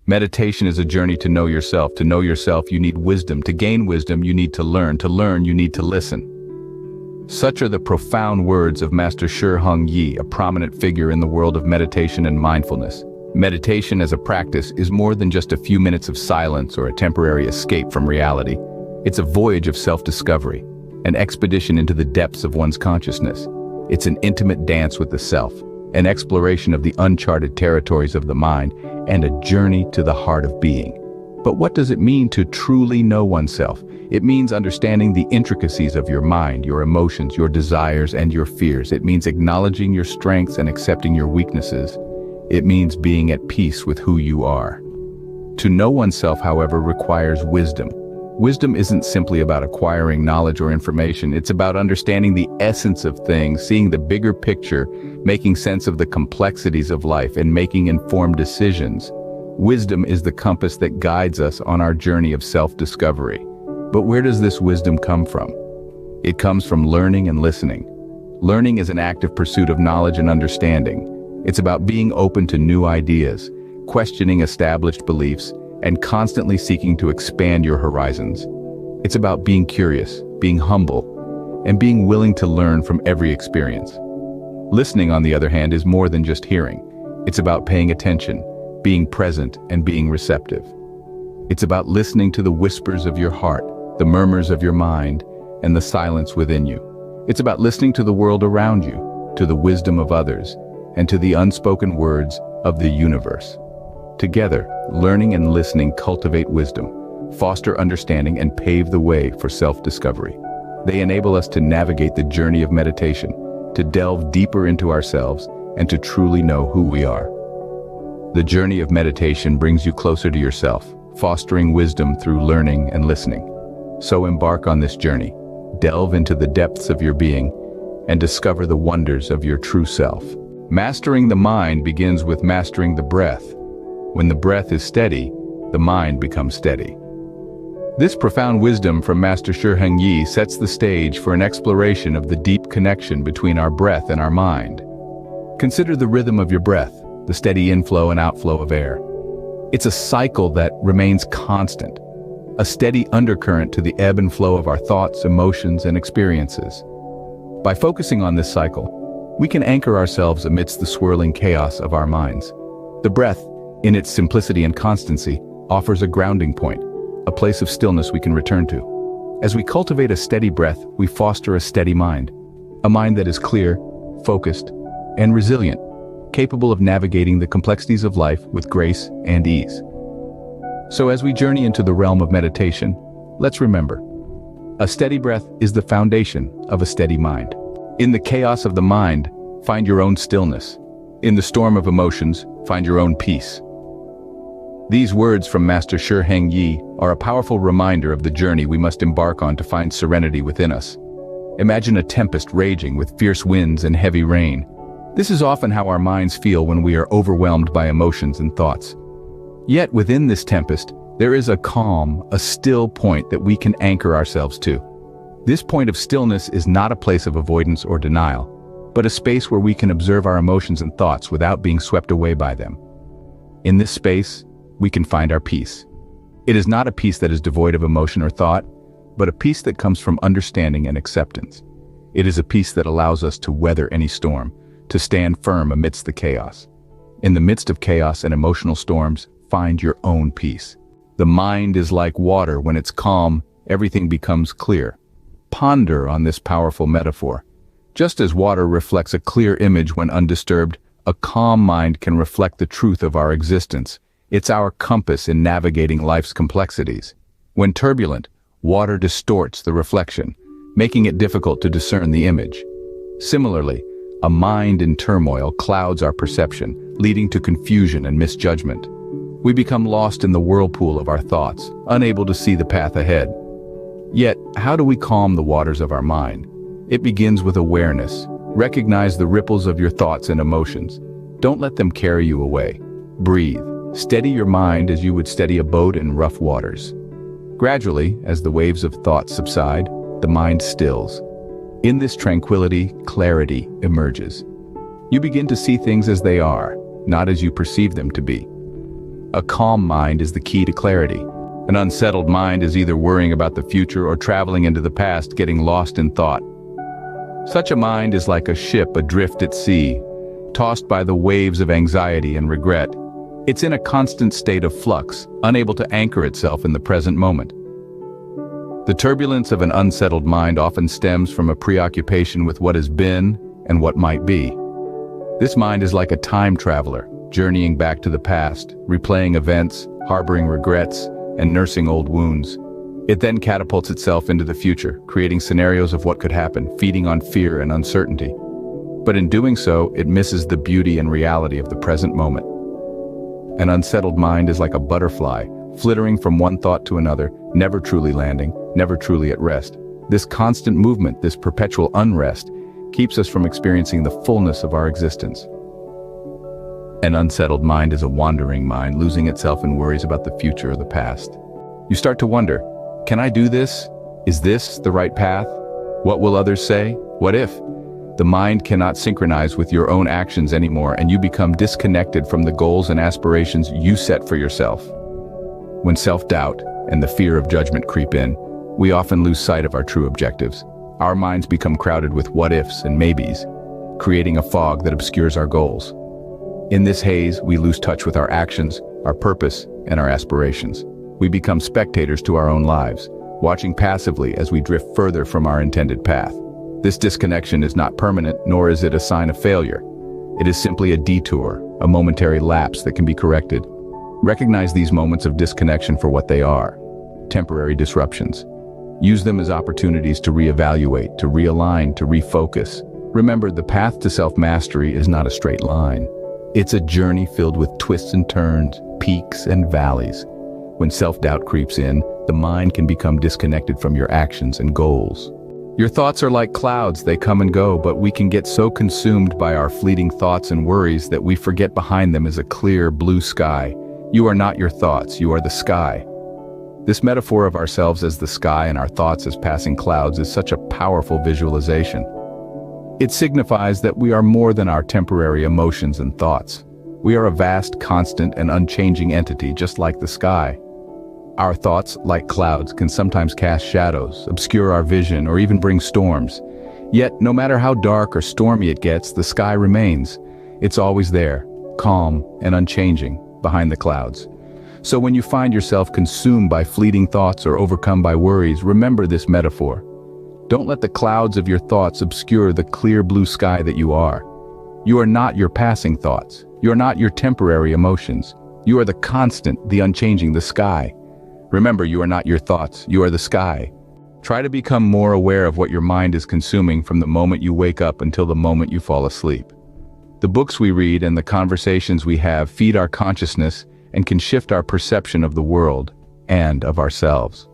Meditation is a journey to know yourself. To know yourself, you need wisdom. To gain wisdom, you need to learn. To learn, you need to listen. Such are the profound words of Master Shi Heng Yi, a prominent figure in the world of meditation and mindfulness. Meditation as a practice is more than just a few minutes of silence or a temporary escape from reality. It's a voyage of self-discovery, an expedition into the depths of one's consciousness. It's an intimate dance with the self, an exploration of the uncharted territories of the mind, and a journey to the heart of being. But what does it mean to truly know oneself? It means understanding the intricacies of your mind, your emotions, your desires, and your fears. It means acknowledging your strengths and accepting your weaknesses. It means being at peace with who you are. To know oneself, however, requires wisdom. Wisdom isn't simply about acquiring knowledge or information. It's about understanding the essence of things, seeing the bigger picture, making sense of the complexities of life, and making informed decisions. Wisdom is the compass that guides us on our journey of self-discovery. But where does this wisdom come from? It comes from learning and listening. Learning is an active pursuit of knowledge and understanding. It's about being open to new ideas, questioning established beliefs, and constantly seeking to expand your horizons. It's about being curious, being humble, and being willing to learn from every experience. Listening, on the other hand, is more than just hearing. It's about paying attention, being present, and being receptive. It's about listening to the whispers of your heart, the murmurs of your mind, and the silence within you. It's about listening to the world around you, to the wisdom of others, and to the unspoken words of the universe. Together, learning and listening cultivate wisdom, foster understanding, and pave the way for self-discovery. They enable us to navigate the journey of meditation, to delve deeper into ourselves, and to truly know who we are. The journey of meditation brings you closer to yourself, fostering wisdom through learning and listening. So embark on this journey, delve into the depths of your being, and discover the wonders of your true self. Mastering the mind begins with mastering the breath. When the breath is steady, the mind becomes steady. This profound wisdom from Master Shi Heng Yi sets the stage for an exploration of the deep connection between our breath and our mind. Consider the rhythm of your breath, the steady inflow and outflow of air. It's a cycle that remains constant, a steady undercurrent to the ebb and flow of our thoughts, emotions, and experiences. By focusing on this cycle, we can anchor ourselves amidst the swirling chaos of our minds. The breath, in its simplicity and constancy, offers a grounding point, a place of stillness we can return to. As we cultivate a steady breath, we foster a steady mind, a mind that is clear, focused, and resilient, capable of navigating the complexities of life with grace and ease. So as we journey into the realm of meditation, let's remember, a steady breath is the foundation of a steady mind. In the chaos of the mind, find your own stillness. In the storm of emotions, find your own peace. These words from Master Shi Heng Yi are a powerful reminder of the journey we must embark on to find serenity within us. Imagine a tempest raging with fierce winds and heavy rain. This is often how our minds feel when we are overwhelmed by emotions and thoughts. Yet within this tempest, there is a calm, a still point that we can anchor ourselves to. This point of stillness is not a place of avoidance or denial, but a space where we can observe our emotions and thoughts without being swept away by them. In this space, we can find our peace. It is not a peace that is devoid of emotion or thought, but a peace that comes from understanding and acceptance. It is a peace that allows us to weather any storm, to stand firm amidst the chaos. In the midst of chaos and emotional storms, find your own peace. The mind is like water. When it's calm, everything becomes clear. Ponder on this powerful metaphor. Just as water reflects a clear image when undisturbed, a calm mind can reflect the truth of our existence. It's our compass in navigating life's complexities. When turbulent, water distorts the reflection, making it difficult to discern the image. Similarly, a mind in turmoil clouds our perception, leading to confusion and misjudgment. We become lost in the whirlpool of our thoughts, unable to see the path ahead. Yet, how do we calm the waters of our mind? It begins with awareness. Recognize the ripples of your thoughts and emotions. Don't let them carry you away. Breathe. Steady your mind as you would steady a boat in rough waters. Gradually, as the waves of thought subside, the mind stills. In this tranquility, clarity emerges. You begin to see things as they are, not as you perceive them to be. A calm mind is the key to clarity. An unsettled mind is either worrying about the future or traveling into the past, getting lost in thought. Such a mind is like a ship adrift at sea, tossed by the waves of anxiety and regret. It's in a constant state of flux, unable to anchor itself in the present moment. The turbulence of an unsettled mind often stems from a preoccupation with what has been and what might be. This mind is like a time traveler, journeying back to the past, replaying events, harboring regrets, and nursing old wounds. It then catapults itself into the future, creating scenarios of what could happen, feeding on fear and uncertainty. But in doing so, it misses the beauty and reality of the present moment. An unsettled mind is like a butterfly, flittering from one thought to another, never truly landing, never truly at rest. This constant movement, this perpetual unrest, keeps us from experiencing the fullness of our existence. An unsettled mind is a wandering mind, losing itself in worries about the future or the past. You start to wonder, can I do this? Is this the right path? What will others say? What if? The mind cannot synchronize with your own actions anymore, and you become disconnected from the goals and aspirations you set for yourself. When self-doubt and the fear of judgment creep in, we often lose sight of our true objectives. Our minds become crowded with what-ifs and maybes, creating a fog that obscures our goals. In this haze, we lose touch with our actions, our purpose, and our aspirations. We become spectators to our own lives, watching passively as we drift further from our intended path. This disconnection is not permanent, nor is it a sign of failure. It is simply a detour, a momentary lapse that can be corrected. Recognize these moments of disconnection for what they are: temporary disruptions. Use them as opportunities to reevaluate, to realign, to refocus. Remember, the path to self-mastery is not a straight line. It's a journey filled with twists and turns, peaks and valleys. When self-doubt creeps in, the mind can become disconnected from your actions and goals. Your thoughts are like clouds, they come and go, but we can get so consumed by our fleeting thoughts and worries that we forget behind them is a clear blue sky. You are not your thoughts, you are the sky. This metaphor of ourselves as the sky and our thoughts as passing clouds is such a powerful visualization. It signifies that we are more than our temporary emotions and thoughts. We are a vast, constant, and unchanging entity, just like the sky. Our thoughts, like clouds, can sometimes cast shadows, obscure our vision, or even bring storms. Yet, no matter how dark or stormy it gets, the sky remains. It's always there, calm and unchanging, behind the clouds. So when you find yourself consumed by fleeting thoughts or overcome by worries, remember this metaphor. Don't let the clouds of your thoughts obscure the clear blue sky that you are. You are not your passing thoughts. You are not your temporary emotions. You are the constant, the unchanging, the sky. Remember, you are not your thoughts, you are the sky. Try to become more aware of what your mind is consuming from the moment you wake up until the moment you fall asleep. The books we read and the conversations we have feed our consciousness and can shift our perception of the world and of ourselves.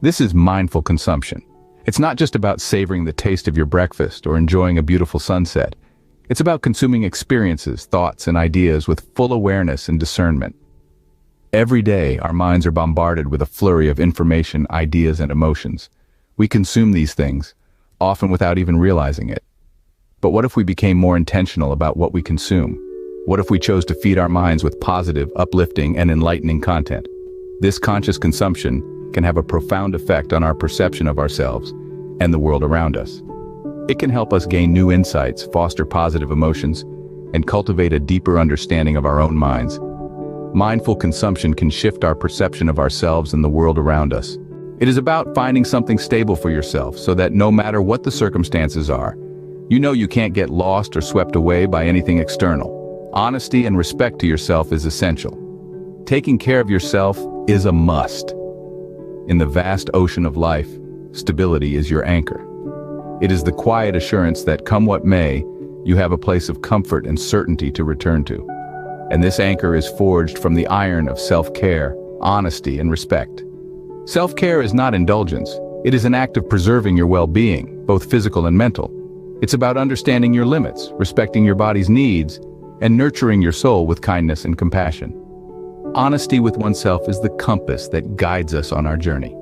This is mindful consumption. It's not just about savoring the taste of your breakfast or enjoying a beautiful sunset. It's about consuming experiences, thoughts, and ideas with full awareness and discernment. Every day, our minds are bombarded with a flurry of information, ideas, and emotions. We consume these things, often without even realizing it. But what if we became more intentional about what we consume? What if we chose to feed our minds with positive, uplifting, and enlightening content? This conscious consumption can have a profound effect on our perception of ourselves and the world around us. It can help us gain new insights, foster positive emotions, and cultivate a deeper understanding of our own minds. Mindful consumption can shift our perception of ourselves and the world around us. It is about finding something stable for yourself so that no matter what the circumstances are, you know you can't get lost or swept away by anything external. Honesty and respect to yourself is essential. Taking care of yourself is a must. In the vast ocean of life, stability is your anchor. It is the quiet assurance that, come what may, you have a place of comfort and certainty to return to. And this anchor is forged from the iron of self-care, honesty, and respect. Self-care is not indulgence. It is an act of preserving your well-being, both physical and mental. It's about understanding your limits, respecting your body's needs, and nurturing your soul with kindness and compassion. Honesty with oneself is the compass that guides us on our journey.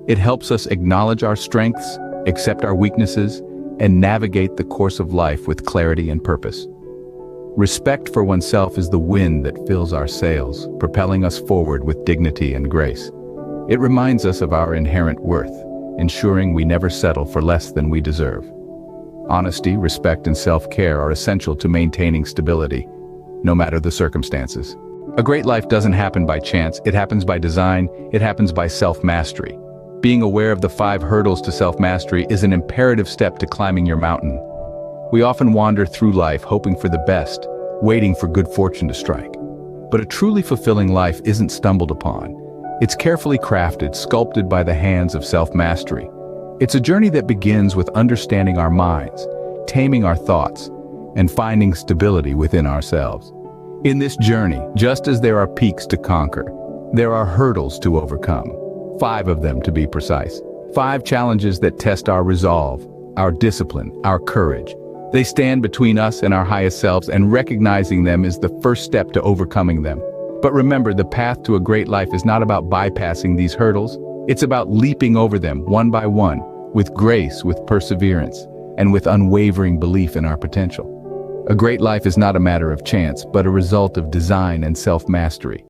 It helps us acknowledge our strengths, accept our weaknesses, and navigate the course of life with clarity and purpose. Respect for oneself is the wind that fills our sails, propelling us forward with dignity and grace. It reminds us of our inherent worth, ensuring we never settle for less than we deserve. Honesty, respect, and self-care are essential to maintaining stability, no matter the circumstances. A great life doesn't happen by chance, it happens by design, it happens by self-mastery. Being aware of the 5 hurdles to self-mastery is an imperative step to climbing your mountain. We often wander through life hoping for the best, waiting for good fortune to strike. But a truly fulfilling life isn't stumbled upon. It's carefully crafted, sculpted by the hands of self-mastery. It's a journey that begins with understanding our minds, taming our thoughts, and finding stability within ourselves. In this journey, just as there are peaks to conquer, there are hurdles to overcome. 5 of them, to be precise. 5 challenges that test our resolve, our discipline, our courage. They stand between us and our highest selves, and recognizing them is the first step to overcoming them. But remember, the path to a great life is not about bypassing these hurdles. It's about leaping over them one by one, with grace, with perseverance, and with unwavering belief in our potential. A great life is not a matter of chance, but a result of design and self-mastery.